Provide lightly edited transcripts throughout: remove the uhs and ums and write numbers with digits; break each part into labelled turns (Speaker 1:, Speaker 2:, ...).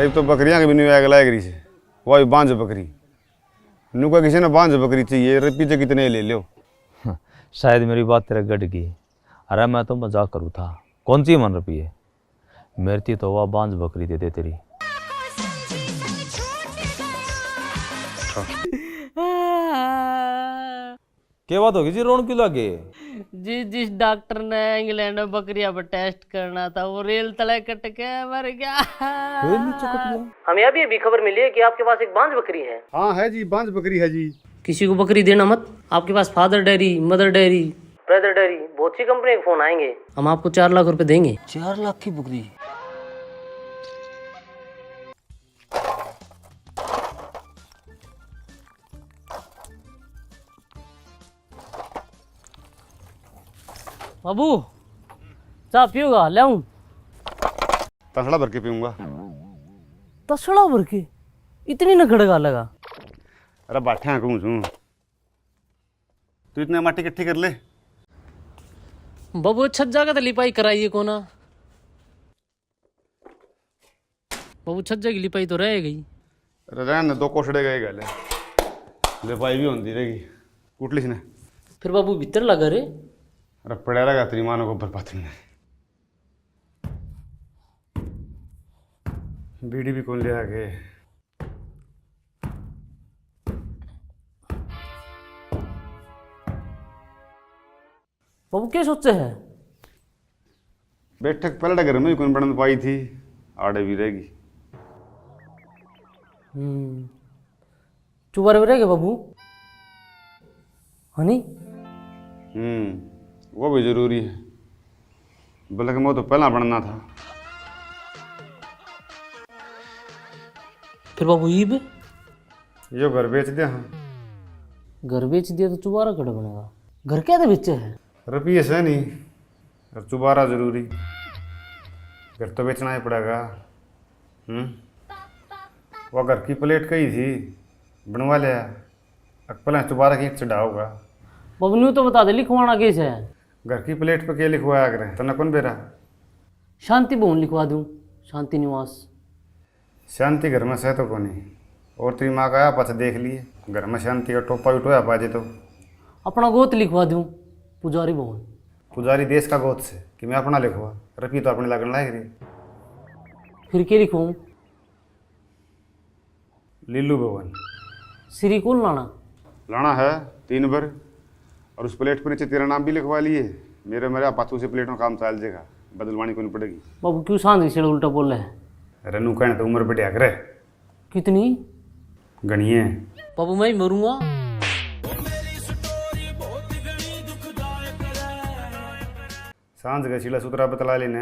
Speaker 1: अरे तो बकरियां के भी नहीं आग लाएगी से वही बांझ बकरी नुका किसी ने बांझ बकरी चाहिए रे पीछे कितने ले लो।
Speaker 2: शायद मेरी बात तेरे गट गई। अरे मैं तो मजाक करूँ था। कौन सी मन रुपये मेरी तो वह बांझ बकरी दे दे तेरी। क्या बात होगी जी रोन क्यों लगे?
Speaker 3: जी जिस डॉक्टर ने इंग्लैंड में बकरियां पर टेस्ट करना था वो रेल तले कट के मर गया। हमें अभी खबर मिली है कि आपके पास एक बांझ बकरी है।
Speaker 1: हाँ है जी बांझ बकरी है जी।
Speaker 3: किसी को बकरी देना मत। आपके पास father dairy, mother dairy, brother dairy बहुत सी कंपनी के फोन आएंगे। हम आपको 4 लाख रुपए देंगे।
Speaker 2: 4 लाख की बकरी?
Speaker 3: बाबू चाय पियोगा? ले आऊं?
Speaker 1: तसड़ा भर के पीऊंगा।
Speaker 3: तसड़ा भर के? इतनी न खड़गा लगा।
Speaker 1: अरे बाठा कहूँ छू तू इतने माटी इकट्ठी कर ले।
Speaker 3: बाबू छज्जा का तो लिपाई कराइए को ना। बाबू छज्जा की लिपाई तो रह गई।
Speaker 1: अरे रहने 2 कोठड़े गए गले लिपाई भी होती रहेगी कुटलिस ने।
Speaker 3: फिर बाबू भीतर लगा रे।
Speaker 1: अरे पड़ा रहेगा तेरी मानो को ऊपर पाथरी में। बीड़ी भी कौन ले आगे।
Speaker 3: बाबू क्या सोचे है?
Speaker 1: बैठक पहले घर में कौन बनने पाई थी आड़े भी रहेगी।
Speaker 3: चुबारे में रहेगा बाबू हनी।
Speaker 1: वो भी जरूरी है बल्कि मैं तो पहला बनना था।
Speaker 3: फिर बाबू ईब
Speaker 1: यो घर बेच दिया। हाँ
Speaker 3: घर बेच दिया तो चुबारा कट बनेगा। घर क्या बेचे है?
Speaker 1: रुपये से नहीं और चुबारा जरूरी। घर तो बेचना ही पड़ेगा। वो घर की प्लेट कही थी बनवा लिया पहले चुबारा की चढ़ा होगा।
Speaker 3: बाबू न्यू तो बता दे लिखवाना कैसे है?
Speaker 1: घर की प्लेट पे क्या लिखवाया करें तो न कौन बेरा।
Speaker 3: शांति भवन लिखवा दूं। शांति निवास।
Speaker 1: शांति घर में सह तो कौन नहीं और तेरी माँ का आया पास देख लिए घर में शांति का टोपा उठोया पाजे तो।
Speaker 3: अपना गोत लिखवा दूं पुजारी भवन।
Speaker 1: पुजारी देश का गोत से कि मैं अपना लिखवा रपी तो अपने लगन लायक रही।
Speaker 3: फिर क्या लिखवाऊं?
Speaker 1: लीलू भवन।
Speaker 3: श्री कुल
Speaker 1: लाना है 3 बार और उस प्लेट पर नीचे तेरा नाम भी लिखवा लिए। मेरा पाथू से प्लेट में काम चल जाएगा बदलवानी को नहीं पड़ेगी।
Speaker 3: बाबू क्यों सांझ से उल्टा बोल रहे हैं?
Speaker 1: रनू कहने तो उम्र बढ़िया करे
Speaker 3: कितनी
Speaker 1: गणिए।
Speaker 3: बाबू मैं ही मरूंगा।
Speaker 1: सांझ का सीला सुतरा बतला लेने।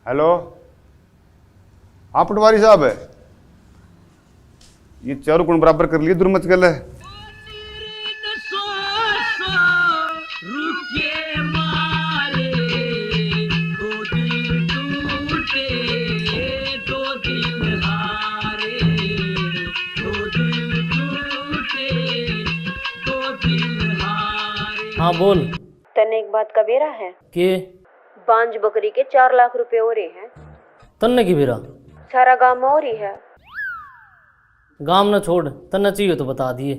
Speaker 1: हेलो हाँ पटवारी साहब है ये चारों गुण बराबर कर लिए दुर्मच गल है।
Speaker 3: हाँ बोल।
Speaker 4: तने एक बात का बेरा है
Speaker 3: के
Speaker 4: बांझ बकरी के 4 लाख रुपए हो रहे हैं।
Speaker 3: तन्ने की बेरा
Speaker 4: सारा गांव में हो रही है।
Speaker 3: गाम न छोड़ तन्ना चाहिए तो बता दिए।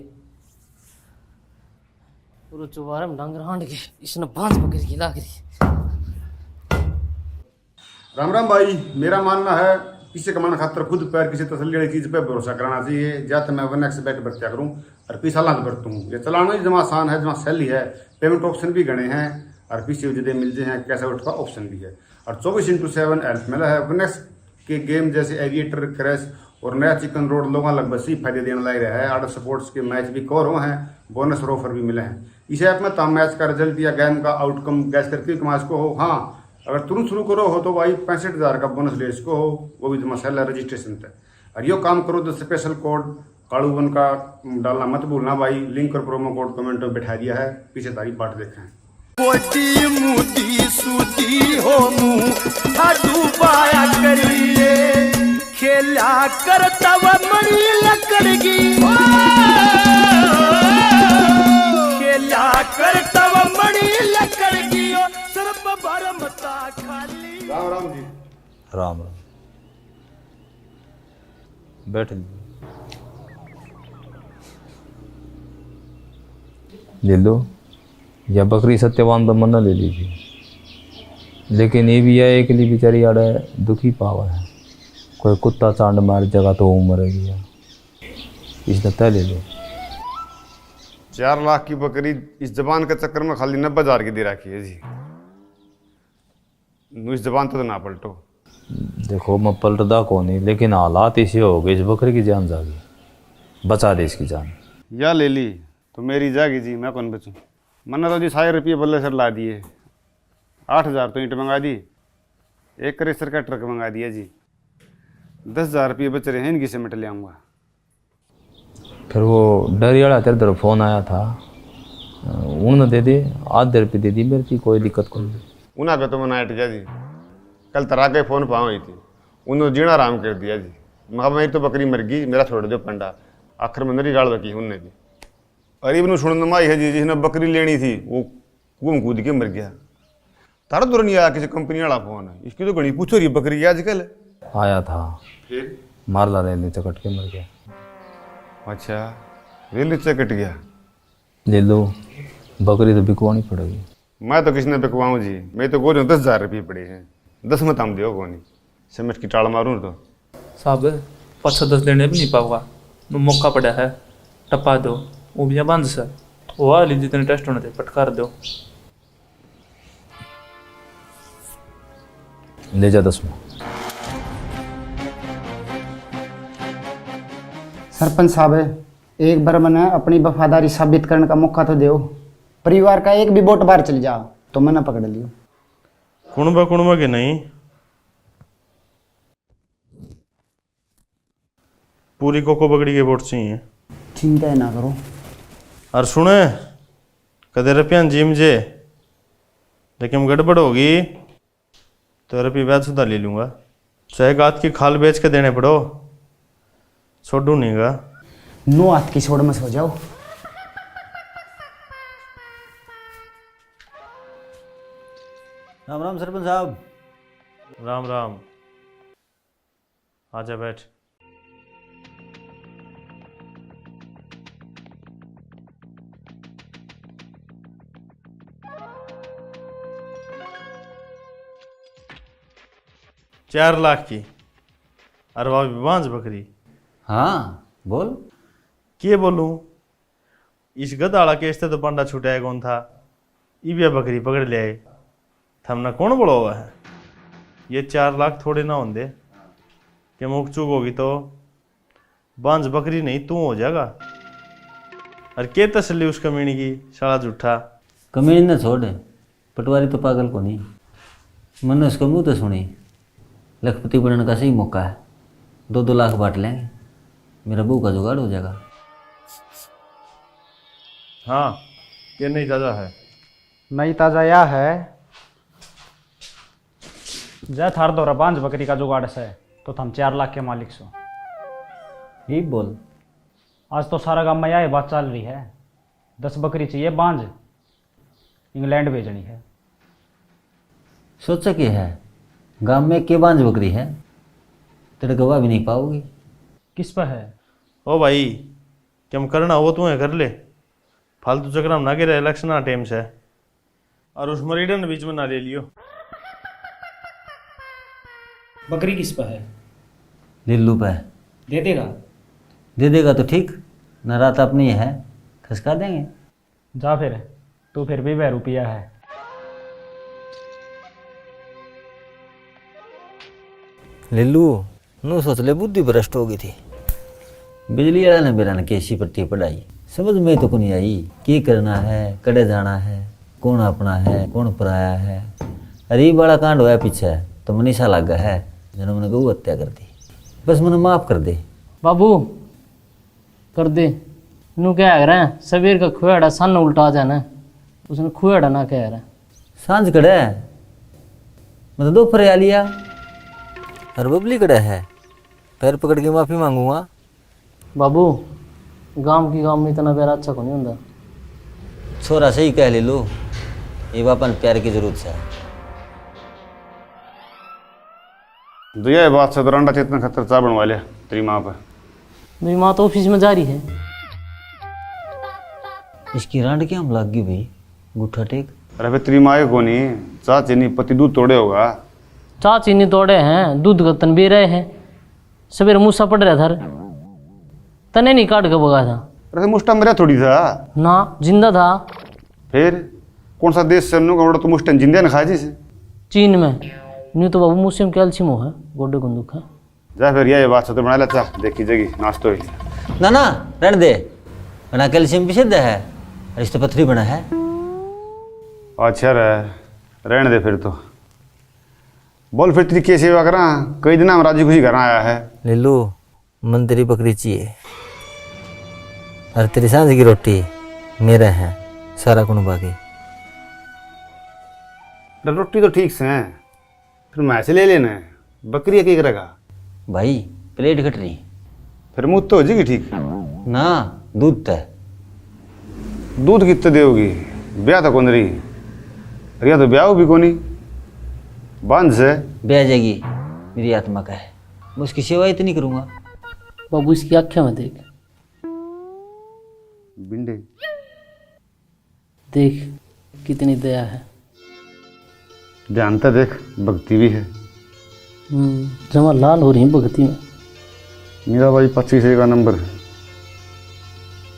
Speaker 3: पूरा चुबारे में डांगर हांड के इसने बांझ बकरी की लाग दी।
Speaker 1: राम राम भाई मेरा मानना है किसी कमाना खातर खुद पैर किसी तसल्ली वाली चीज पे भरोसा कराना चाहिए। या तो मैं 1x बैट बरत्या करूँ और पैसा लाद बरतू ये चलाना ही जमा आसान है जमा सैली है। पेमेंट ऑप्शन भी गणे हैं और पीछे जदे मिलते हैं कैसे उठ का ऑप्शन भी है और 24/7 हेल्प मिला है। 1x के गेम जैसे एविएटर क्रैश और नया चिकन रोड लोगों लगभग सी फायदे देने लग रहा है। आर्ट स्पोर्ट्स के मैच भी कवर हुए हैं बोनस और ऑफर भी मिले हैं। इस ऐप में तमाम मैच का रिजल्ट या गेम का आउटकम गैस करके मैच को हो। हाँ अगर तुरंत शुरू करो हो तो भाई 65,000 का बोनस ले इसको हो वो भी मसाला रजिस्ट्रेशन पे और यो काम करो तो स्पेशल कोड कालूवन का डालना मत भूलना भाई। लिंक और प्रोमो कोड कमेंट में बैठा दिया है पीछे तारीफ बाट देखें।
Speaker 5: कोटी मुदी सुदी हो मुँह डूबाया करिए खेला कर तब मरी लकड़गी खेला कर तब मरी लकड़गी सर्व भरमता खाली।
Speaker 1: राम राम जी।
Speaker 2: राम राम। बैठ ले लो, या बकरी सत्यवान तो मना ले लीजिए, लेकिन ये भी है एक लिए बेचारी आड़ा दुखी पावा है, कोई कुत्ता चांड मार जगह तो वो मरेगी यार, इसने तय ले लो।
Speaker 1: 4 लाख की बकरी इस जबान के चक्कर में खाली 90,000 की दे रखी है जी। इस जबान तो ना पलटो।
Speaker 2: देखो मैं पलटदा को नहीं, लेकिन हालात ऐसे हो गए, इस बकरी की जान जागी, बचा दे इसकी जान।
Speaker 1: या ले ली तो मेरी जागी जी, मैं कौन बचूं। मैंने तो जी 100 रुपये बल्ले सर ला दिए, 8,000 तो ईंट मंगा दी, 1 क्रेशर का ट्रक मंगा दिया जी, 10,000 रुपये बच रहे हैं, इनकी सीमेंट ले आऊँगा।
Speaker 2: फिर वो डरी वाला तेरे तरफ फ़ोन आया था, उन्होंने दे दे, आधे रुपये दे दी मेरे की, कोई दिक्कत को नहीं।
Speaker 1: उन्हें पे तो मैं नाइट गया जी, कल तरह के फ़ोन पाँव हुई थी, उन्होंने जीना आराम कर दिया जी। मैं मेरी तो बकरी मर गई, मेरा छोड़ दो पंडा, आखिर में नरी गाड़ बकी उनने भी। गरीब ने सुन माई है जी, जिसने बकरी लेनी थी वो घूम कूद के मर गया। तारा दूर नहीं आया किसी कंपनी वाला फोन है, इसकी तो घनी पूछो रही बकरी आजकल।
Speaker 2: आया था,
Speaker 1: फिर
Speaker 2: मारला रेल नीचे कट के मर गया।
Speaker 1: अच्छा, रेल नीचे कट गया।
Speaker 2: ले लो, बकरी तो बिकवानी पड़ेगी।
Speaker 1: मैं तो किसी ने बिकवाऊँ जी, मैं तो गोल 10,000 रुपये पड़े हैं, 10 में तम दो कोनी, समझ की टाल मारूँ तो
Speaker 6: साहब 5-10 लेने भी नहीं पाऊंगा, मौका पड़ा है, टपा दो, वो भी बंद सर, वो वाली जितने टेस्ट होने थे पटकार दो।
Speaker 2: ले जा 10 में।
Speaker 7: सरपंच साहब, एक बार मैंने अपनी वफादारी साबित करने का मौका तो दो। परिवार का एक भी वोट बाहर चल जा तो मैंने पकड़ लियो।
Speaker 8: कुणबा के नहीं, पूरी कोको बकरी के वोट चाहिए।
Speaker 7: चिंता ना करो।
Speaker 8: और सुने कदे रुपया जिम जे, लेकिन गड़बड़ होगी तो रुपये ब्याज सुधा ले लूँगा, चाहे गात की खाल बेच के देने पड़ो, छोड़ू नहीं गा।
Speaker 7: 9 हाथ की छोड़ में सो जाओ।
Speaker 9: राम राम सरपंच साहब।
Speaker 8: राम राम, आजा बैठ। चार लाख की अरवा बांझ बकरी।
Speaker 9: हाँ बोल।
Speaker 8: के बोलूं, इस गदाड़ा केस से तो पंडा छुटाया कौन था, इबिया बकरी पकड़ ले आए, थमना कौन बड़ा हुआ है। ये 4 लाख थोड़े ना होंगे कि मुख चूक होगी तो बांझ बकरी नहीं तू हो जाएगा। और के तसल्ली उस कमीनी की, साला झूठा
Speaker 9: कमीनी ने छोड़, पटवारी तो पागल को नहीं, मैंने उसका मुँह तो सुनी। लखपति बनने का सही मौका है, 2-2 लाख बांट लेंगे, मेरा बहू का जुगाड़ हो जाएगा।
Speaker 8: हाँ, ये नहीं ताज़ा है।
Speaker 7: नहीं ताजा या है जय थार दौरा 5 बकरी का जुगाड़ से तो हम 4 लाख के मालिक सो।
Speaker 9: ये बोल।
Speaker 7: आज तो सारा गांव में यह बात चल रही है, 10 बकरी चाहिए बांझ, इंग्लैंड भेजनी है।
Speaker 9: सोचा क्या है, गांव में के बांझ बकरी है, तेरे गवाह भी नहीं पाओगी।
Speaker 7: किस पर है?
Speaker 8: ओ भाई, क्या करना वो तुम्हें कर ले, फालतू चक्कर में ना गिरे, इलेक्शन टाइम से, और उस मरीडन बीच में ना ले लियो।
Speaker 7: बकरी किस पर है?
Speaker 9: लिल्लू पे
Speaker 7: दे देगा?
Speaker 9: दे देगा तो ठीक, न रात अपनी है, खसका देंगे।
Speaker 7: जा फिर, तू फिर भी 2 रुपया है।
Speaker 9: लिल्लू नू सोच ले, बुद्धि भ्रष्ट हो गई थी। बिजली वाला ने मेरा ने कैसी पट्टी पढ़ाई, समझ में तो को नहीं आई, की करना है, कड़े जाना है, कौन अपना है कौन पराया है। अरीब वाला कांड होया पीछे तो मनीषा लगा है, जिन्होंने मैंने गऊ हत्या कर दी, बस मैंने माफ कर दे।
Speaker 3: बाबू कर दे, नू क्या कह रहे हैं, सबेर का खुआड़ा सन उल्टा आ जाना, उसने खुआड़ा ना कह रहा है।
Speaker 9: सांझ कड़े मैं तो दोपहर आ लिया, और बबली कड़े है, पैर पकड़ के माफ़ी मांगूंगा।
Speaker 3: बाबू गांव की गांव में इतना प्यार अच्छा को नहीं होता।
Speaker 9: छोरा सही कह ले लो, ये बापन प्यार की जरूरत है।
Speaker 1: दुया बात से तो रंडा चेतना खतर चा बनवा लिया तेरी माँ पर।
Speaker 3: मेरी माँ तो ऑफिस में जा रही है।
Speaker 9: इसकी रांड क्या हम लग गई भाई, गुठा टेक।
Speaker 1: अरे भाई तेरी माँ को नहीं, चा चीनी पति दूध तोड़े होगा।
Speaker 3: चा चीनी तोड़े हैं, दूध का तन भी रहे हैं। सवेरे मूसा पड़ रहा था, तने नहीं काट के भगा था।
Speaker 1: अरे मुस्टा मेरा थोड़ी था
Speaker 3: ना, जिंदा था।
Speaker 1: फिर कौन सा देश से तो मुस्टन जिंदे न खाए जिसे।
Speaker 3: चीन में न्यू तो बाबू मुझसे कैल्शियम हो है, गोडे को दुख है।
Speaker 1: जा फिर ये बात से तो बना ले, चा देखी जगी नाश्तो ही।
Speaker 9: ना ना रहने दे, बना कैल्शियम भी सिद्ध है, रिश्ते पथरी बना है।
Speaker 1: अच्छा रहने दे फिर तो। बोल फिर तेरी क्या सेवा करा, कई दिन हम राजी खुशी घर आया है।
Speaker 9: ले लो, मन तेरी बकरी चाहिए और तेरी सांझ की रोटी मेरे हैं, सारा कुण बाकी।
Speaker 1: रोटी तो ठीक से है, फिर मैं ऐसे ले लेना है, बकरी क्या करेगा
Speaker 9: भाई, प्लेट घट रही।
Speaker 1: फिर मुँह तो हो जाएगी ठीक
Speaker 9: ना, दूध तय।
Speaker 1: दूध कितने देगी, ब्याह तो कौन रही, रिया तो ब्याह भी कोनी बंद से।
Speaker 9: ब्याह जाएगी, मेरी आत्मा का है, मैं उसकी सेवा इतनी करूँगा।
Speaker 3: बाबू इसकी आँखें में देख,
Speaker 1: बिंडे
Speaker 3: देख कितनी दया है।
Speaker 1: जानता देख, भक्ति भी है।
Speaker 3: जमा लाल हो रही है भक्ति में।
Speaker 1: मेरा भाई 25 का नंबर है।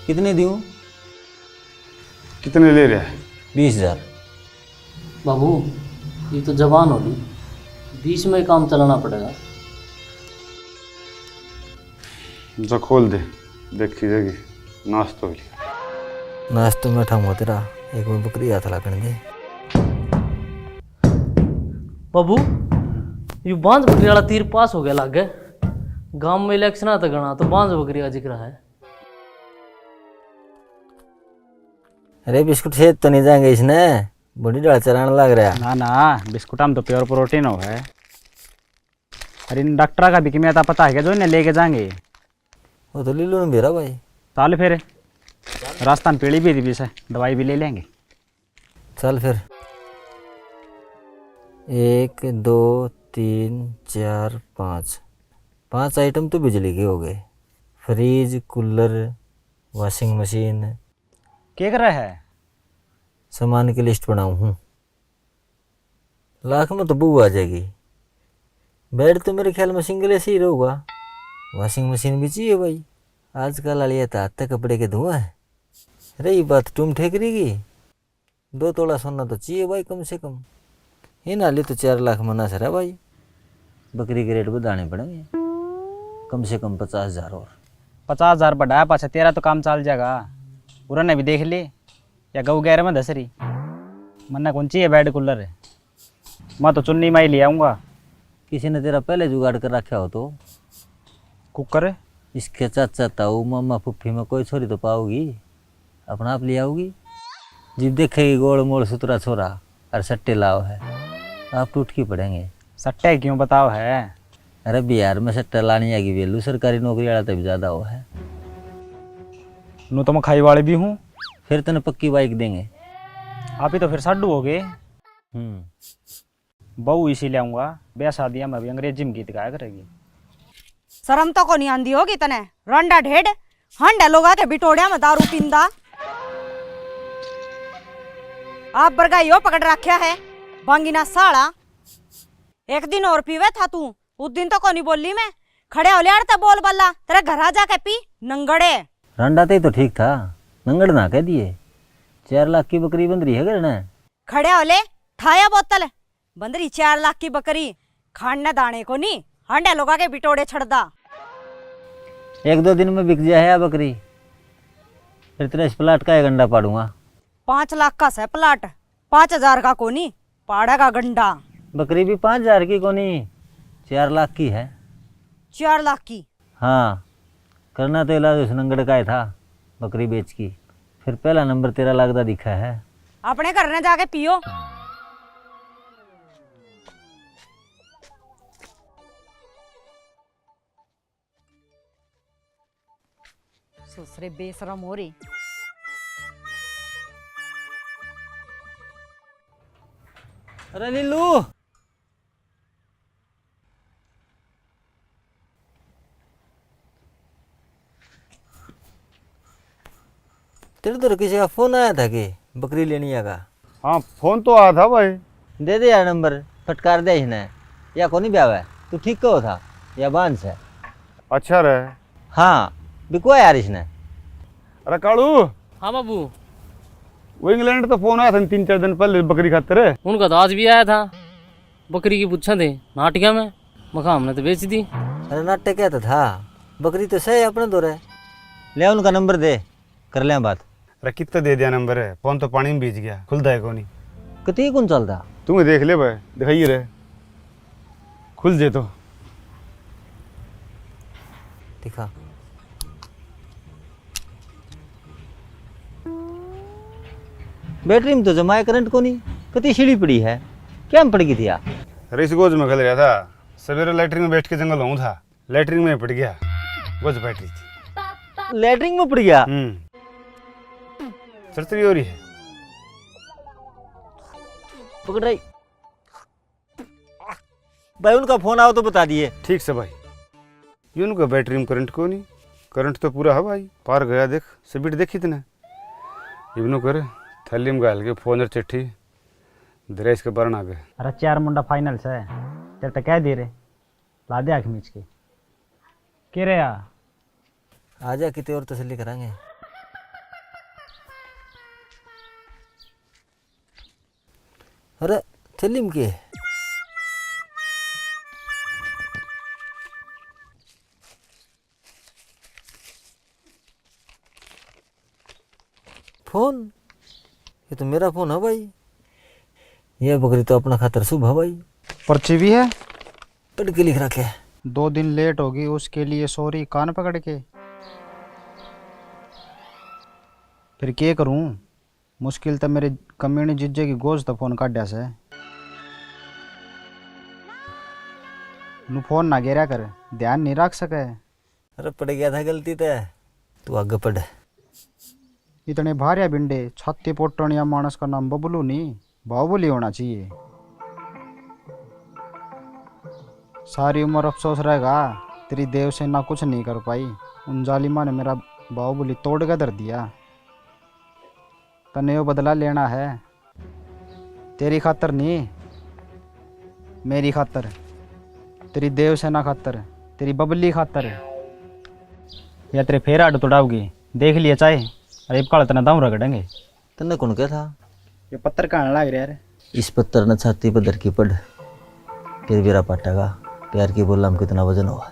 Speaker 9: कितने दूँ?
Speaker 1: कितने ले रहा है?
Speaker 9: 20,000।
Speaker 3: बाबू ये तो जवान होगी, 20 में काम चलाना पड़ेगा।
Speaker 1: जो खोल दे, देखी जाएगी नाश्तो ही।
Speaker 9: नाश्तो में ठम तेरा, एक में बकरी हाथ लागण दे।
Speaker 3: बाबू ये बांझ बकरी वाला तीर पास हो गया लागे। गांव में इलेक्शन आता गणा तो बांझ बकरी का जिक्र है।
Speaker 9: अरे बिस्कुट से तो नहीं जाएंगे इसने, बड़ी डाल चलाने लग रहा।
Speaker 7: ना ना, बिस्कुट में तो प्योर प्रोटीन हो है। अरे इन डॉक्टर का भी कि मैं पता है क्या, जो इन्हें लेके जाएंगे
Speaker 9: वो तो ले लो मेरा भाई।
Speaker 7: चल फिर, रास्ता में पेड़ी भी थी, दवाई भी ले लेंगे।
Speaker 9: चल फिर। 1 2 3 4 5 आइटम तो बिजली के हो गए। Fridge, cooler, washing machine.
Speaker 7: क्या कर रहा है?
Speaker 9: सामान की लिस्ट बनाऊँ हूँ, लाख में तो बू आ जाएगी। बेड तो मेरे ख्याल में सिंगल ऐसे ही रहूँगा। वॉशिंग मशीन भी चाहिए भाई, आजकल आलिया तो हाथ कपड़े के धुआं है। रही बात टूम ठेकरी की, 2 तोला सोना तो चाहिए भाई कम से कम। ये नाली तो 4 लाख मना सर है भाई। बकरी के रेट बढ़ाने पड़ेंगे, कम से कम 50,000 और।
Speaker 7: 50,000 बढ़ाया पाछा, तेरा तो काम चल जाएगा। पूरा ने भी देख ले, या गऊ गैर में धसरी मन्ना कौन चाहिए बेड कूलर है। मैं तो चुन्नी माई ले आऊँगा।
Speaker 9: किसी ने तेरा पहले जुगाड़ कर रखा हो तो।
Speaker 7: कुकर है
Speaker 9: इसके चाचा ताऊ मामा फुफ्फी में कोई छोरी तो पाओगी, अपना आप ले आओगी। जब देखेगी गोल मोड़ सुतरा छोरा और सट्टे लाओ है, आप टूट की पड़ेंगे।
Speaker 7: सट्टे क्यों बताओ है?
Speaker 9: अरे बिहार में सट्टा लानी आएगी वेलू, सरकारी नौकरी वाला तब ज़्यादा हो है।
Speaker 7: नू तो मैं खाई वाले भी हूँ।
Speaker 9: फिर तने पक्की बाइक देंगे।
Speaker 7: आप ही तो फिर साडू हो गए।
Speaker 9: हम्म,
Speaker 7: बहू इसी ले आऊँगा, ब्याह शादियाँ में भी अंग्रेजी में गीत गाया करेगी।
Speaker 10: शर्म तो को नहीं आंदी होगी तने, रंडा ढेड हंडा लोग आके बिटोड़िया में दारू पींदा। आप बरगाइयो पकड़ रखा है बांगिना साड़ा। एक दिन और पीवे था तू, उस दिन तो को नहीं बोली मैं। खड़े हो लिया बोल बल्ला, तेरे घर आ जाके पी नंगड़े।
Speaker 9: रंडा तो ठीक था, नंगड़ ना कह दिए। 4 लाख की बकरी बंद रही है घर ने।
Speaker 10: खड़े हो ले, ठाया बोतल बंदरी 4 लाख की बकरी, खाने दाने को नहीं हंडे लोग आके बिटोड़े छड़दा।
Speaker 9: 1-2 दिन में बिक जाए है बकरी, फिर तेरा इस प्लाट का 1 अंडा पाड़ूंगा।
Speaker 10: 5 लाख का है प्लाट, 5,000 का कोनी पाड़ेगा गंडा।
Speaker 9: बकरी भी 5,000 की कोनी, 4 लाख की है।
Speaker 10: 4 लाख की?
Speaker 9: हाँ, करना तो इलाज उस नंगड़ का ही था, बकरी बेच की। फिर पहला नंबर तेरा लगता दिखा है।
Speaker 10: अपने घर ने जाके पियो। ससुरे बेशरम हो रही।
Speaker 9: अरे नीलू, तेरे तो किसी का फोन आया था कि बकरी लेनी आगा?
Speaker 1: हाँ फोन तो आया था भाई।
Speaker 9: दे दे यार नंबर, फटकार दे इसने। या कोनी ब्याह है, तू ठीक कहो था या बांस है?
Speaker 1: अच्छा रहे।
Speaker 9: हाँ बिको यार इसने।
Speaker 1: अरे कालू,
Speaker 3: हाँ बाबू,
Speaker 1: वो इंग्लैंड तो फोन आया था 3-4 दिन पहले बकरी खातिर।
Speaker 3: उनका तो आज भी आया था। बकरी की पूछा थे नाटिका में, मखा हमने तो बेच दी।
Speaker 9: अरे नाट्य क्या था, बकरी तो सही अपने दो रहे। ले उनका नंबर दे, कर ले बात।
Speaker 1: अरे कितना दे दिया नंबर है, फोन तो पानी में बीच गया, खुलता है कौन?
Speaker 9: कती कौन चलता?
Speaker 1: तुम्हें देख ले भाई, दिखाइए रहे खुल जे तो
Speaker 9: दिखा। बैटरी में तो जमाए करंट को नहीं, कती सीढ़ी पड़ी है, क्या में पड़ गई थी यार?
Speaker 1: रेस गोज में खल रहा था, सवेरे लैटरिन में बैठ के जंगल हूँ था, लैटरिन में पड़ गया, गोज बैटरी थी।
Speaker 9: लैटरिन में पड़ गया?
Speaker 1: चरचरी हो रही है।
Speaker 9: पकड़ रही भाई, उनका फोन आओ तो बता दिए।
Speaker 1: ठीक से भाई, ये उनका बैटरी में करंट को नहीं, करंट तो पूरा है भाई, पार गया देख, स्पीड देखी इतने इवनो कर थैली में गाल के फोन और चिट्ठी दरेज के बरन आ गए।
Speaker 7: अरे 4 मुंडा फाइनल से तेरे तो कह दे रहे, ला दे आँख मीच के रे यार।
Speaker 9: आजा कितने और तसल्ली करांगे। अरे थैली में के फोन, ये तो मेरा फोन है भाई। ये बकरी तो अपना खातर शुभ है भाई।
Speaker 7: पर्ची भी है,
Speaker 9: पढ़ के लिख रखे।
Speaker 7: 2 दिन लेट होगी उसके लिए सॉरी, कान पकड़ के। फिर क्या करूं, मुश्किल तो मेरे कम्युनी जिज्जे की गोश्त फोन काटा से। नु फोन ना गिरा कर, ध्यान नहीं रख सके।
Speaker 9: अरे पड़ गया था गलती तो, तू आगे पढ़।
Speaker 7: इतने भारिया बिंडे छाती पोटनिया मानस का नाम बबलू नहीं बाहुबली होना चाहिए। सारी उम्र अफसोस रहेगा, तेरी देव सेना कुछ नहीं कर पाई। उन जालिमा ने मेरा बाहुबली तोड़ कर धर दिया। तने वो बदला लेना है, तेरी खातर नहीं, मेरी खातर, तेरी देव सेना खातर, तेरी बबली खातर। या तेरे फेर आड़ तोड़ाओगी, देख लिया चाहे। अरे काल तना दाम रगड़ेंगे।
Speaker 9: तन्ने कौन क्या था?
Speaker 7: ये पत्थर कहाँ लग रहा है?
Speaker 9: इस पत्थर ने छाती पर धर की पड़, फिर बेरा पाटेगा। प्यार की बोला हम कितना वजन हुआ?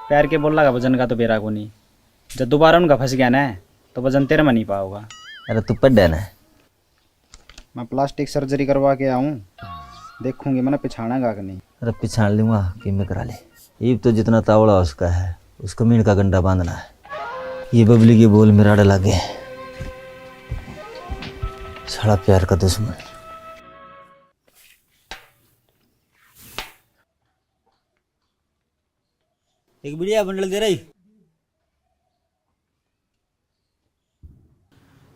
Speaker 7: प्यार के बोला का वजन का तो बेरा को नहीं, जब दोबारा उनका फंस गया ना तो वजन तेरे में नहीं पाओगा।
Speaker 9: अरे तू पढ़ ना।
Speaker 7: मैं प्लास्टिक सर्जरी करवा के आऊँ, देखूंगी मैंने पिछाड़ेगा कि नहीं।
Speaker 9: अरे पिछाड़ लूँगा कि मैं करा ले। ईब तो जितना तावड़ा उसका है, उसको मीन का गंडा बांधना है। ये बबली के बोल मेरा डर लगे, साला प्यार का दुश्मन। एक बढ़िया बंडल दे रही।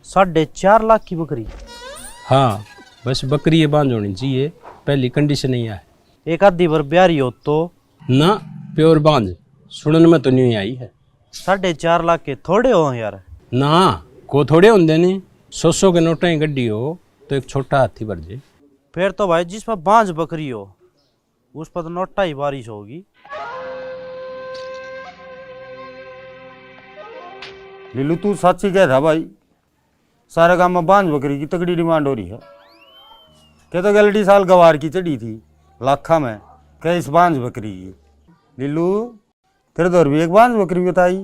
Speaker 7: 4.5 लाख की बकरी?
Speaker 11: हाँ बस बकरी ये बांध होनी चाहिए, पहली कंडीशन ही है।
Speaker 7: एक आधी भर ब्यारी हो तो
Speaker 11: ना, प्योर बांध, सुनने में तो नहीं आई है।
Speaker 7: 4.5 लाख के थोड़े हो यार।
Speaker 11: ना को थोड़े होंगे नहीं, 100 के नोटा ही गड्डी हो तो एक छोटा हाथी भर जाए।
Speaker 7: फिर तो भाई जिस पर बांझ बकरी हो उस पर तो नोटा ही बारिश होगी।
Speaker 1: लीलू तू साची कह था भाई, सारे गांव में बांझ बकरी की तगड़ी डिमांड हो रही है। क्या तो गलती साल गवार की चढ़ी थी लाखा में, क्या इस बांझ बकरी की। लीलू तेरे दौर भी एक बांझ बकरी बताई,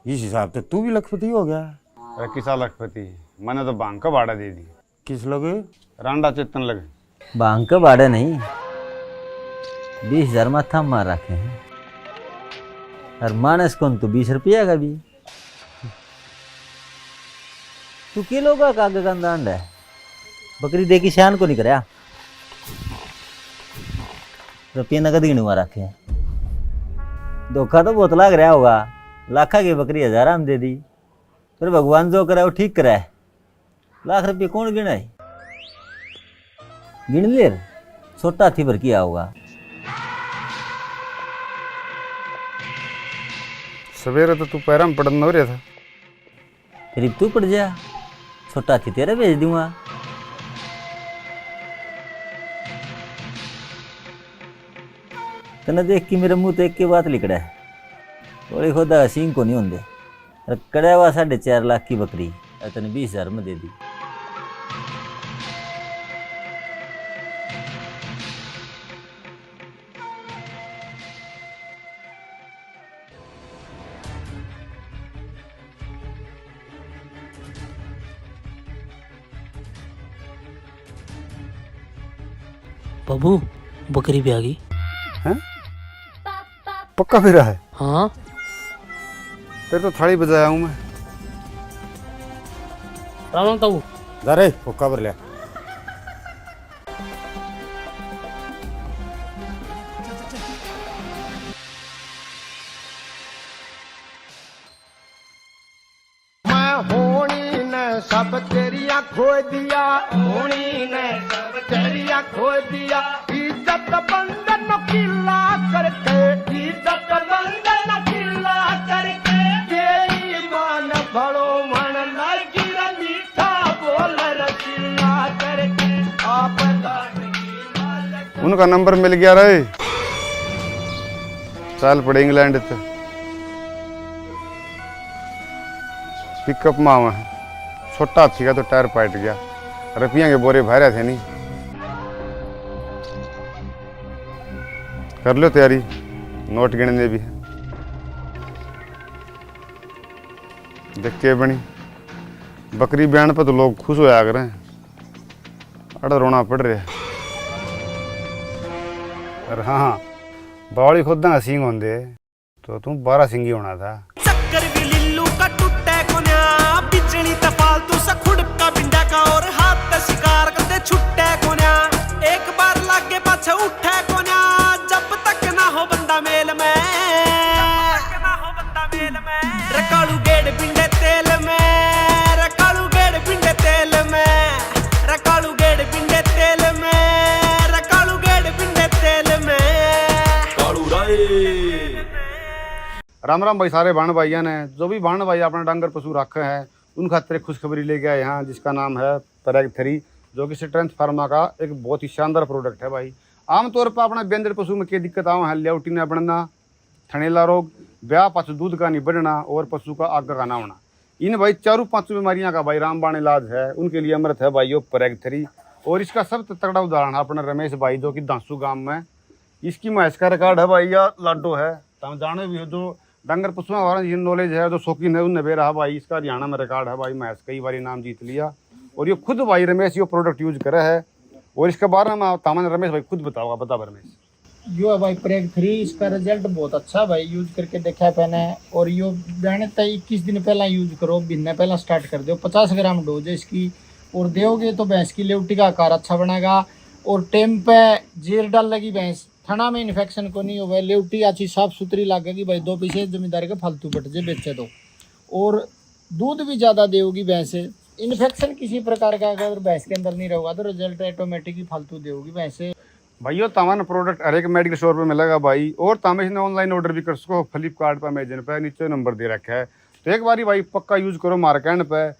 Speaker 1: इस हिसाब से तू भी लखपति हो गया। अरे किसा लखपति, मैंने तो बांग का भाड़ा दे दी। किस लगे? रांडा चेतन लगे।
Speaker 9: बांग का भाड़ा नहीं, 20,000 माथा मार रखे हैं। और मानस कौन तो 20 रुपया का भी। तू के लोग कागे का अंदाज है, बकरी दे की शान को नहीं कराया। रुपये नगद गिनवा रखे हैं। धोखा तो बहुत लग रहा होगा, लाखा की बकरी 1000 हम दे दी। फिर भगवान जो कराए वो ठीक कराए, लाख रुपये कौन गिनाए? गिन ले, छोटा हाथी भर किया होगा।
Speaker 1: सवेरे तो तू पैरा में पड़न हो रहा था,
Speaker 9: फिर तू पड़ जा, छोटा हाथी तेरा भेज दूंगा। तना देख के मेरे मुंह तो एक की बात लिखड़ा है, थोड़ी खुदा हसीन को नहीं होंगे। कड़ा हुआ 4.5 लाख की बकरी तने 20,000 में दे दी।
Speaker 3: बाबू बकरी भी आ गई।
Speaker 1: हैं? पक्का फिरा है?
Speaker 3: हाँ
Speaker 1: फिर तो थाली बजाया हूँ मैं।
Speaker 3: राम ताऊ
Speaker 1: जा रे पक्का भर लिया।
Speaker 5: मैं होनी ने सब तेरिया खो दिया, होनी ने सब तेरिया खो दिया। इज्जत बंधन किला करके, इज्जत बंधन किला करके, तेरी मान भलो मन लगी मीठा बोल रसिया करके। आप
Speaker 1: उनका नंबर मिल गया रे, चल पड़े इंग्लैंड ते पिकअप में आवा। छोटा हाथी का तो टायर पाट गया, रुपया के बोरे भरे थे नहीं। कर लो तैयारी, नोट गिनने भी है। देख के बनी बकरी बयान पर तो लोग खुश होया कर रहे हैं, अड़ा रोना पड़ रहा है। और हाँ बावली खुद ना सिंह होंदे तो तू 12 सिंगी होना था।
Speaker 5: चक्कर भी लिल्लू का टूटे कोन्या, बिजली त फालतू सा खुड़का बिंडा का, और हाथ त शिकार करते छुट्टे कोन्या। एक बार लागे पाछे उठे कोन्या, जब तक ना हो बंदा मेल में, रकालू गेड़ बिंडे तेल में, रकालू गेड़ बिंडे तेल में, रकालू गेड़ बिंडे तेल में, रकालू गेड़ बिंडे तेल में। कालू राय
Speaker 1: राम राम भाई सारे भाण भाइयों ने, जो भी भाण भाई अपना डांगर पशु रखे हैं उन खातिर खुशखबरी ले गया यहाँ, जिसका नाम है पैराग 3, जो कि स्ट्रेंथ फार्मा का एक बहुत ही शानदार प्रोडक्ट है भाई। आमतौर पर अपना व्यंजन पशु में क्या दिक्कत आवा है, ल्याउटी न बढ़ना, थनेला रोग, ब्याह पास दूध का नहीं बढ़ना और पशु का आग का ना होना। इन भाई 4-5 बीमारियां का भाई रामबाण इलाज है, उनके लिए अमृत है भाई यो पैराग 3। और इसका सबसे तगड़ा उदाहरण है अपना रमेश भाई, जो कि दांसू गांव में इसकी मैच का रिकॉर्ड है भाई, या लाडो है। तो जाने भी हो जो डांगर पशुओं वाला ये नॉलेज है, जो शौकीन है उनने बेरा भाई, इसका हरियाणा में रिकॉर्ड है भाई, मैच कई बार नाम जीत लिया। और ये खुद भाई रमेश ये प्रोडक्ट यूज करे है, और इसके बारे में तामन रमेश भाई खुद बताओगा। बता रमेश।
Speaker 12: यो है भाई पैराग 3, इसका रिजल्ट बहुत अच्छा भाई, यूज करके देखा मैंने। और यो जाने तक 21 दिन पहला यूज करो, महीने पहला स्टार्ट कर दो। 50 ग्राम डोज है इसकी, और दोगे तो भैंस की लेवटी का आकार अच्छा बनेगा, और टेम पे जेर डाल लगी भैंस, थना में इन्फेक्शन को नहीं होगा, लेवटी अच्छी साफ सुथरी लगेगी भाई। 2 पैसे जमींदार के फालतू बट जे बेचे तो, और दूध भी ज़्यादा देगी भैंस। इन्फेक्शन किसी प्रकार का अगर भैंस के अंदर नहीं रहेगा तो रिजल्ट ऑटोमेटिक ही फालतू देगी भैंस।
Speaker 1: भाइयों तामान प्रोडक्ट हर एक मेडिकल स्टोर पे मिलेगा भाई, और तामेश ने ऑनलाइन ऑर्डर भी कर सको फ्लिपकार्ट पर, अमेजन पे, नीचे नंबर दे रखा है। तो एक बारी भाई पक्का यूज करो मार्केट पे।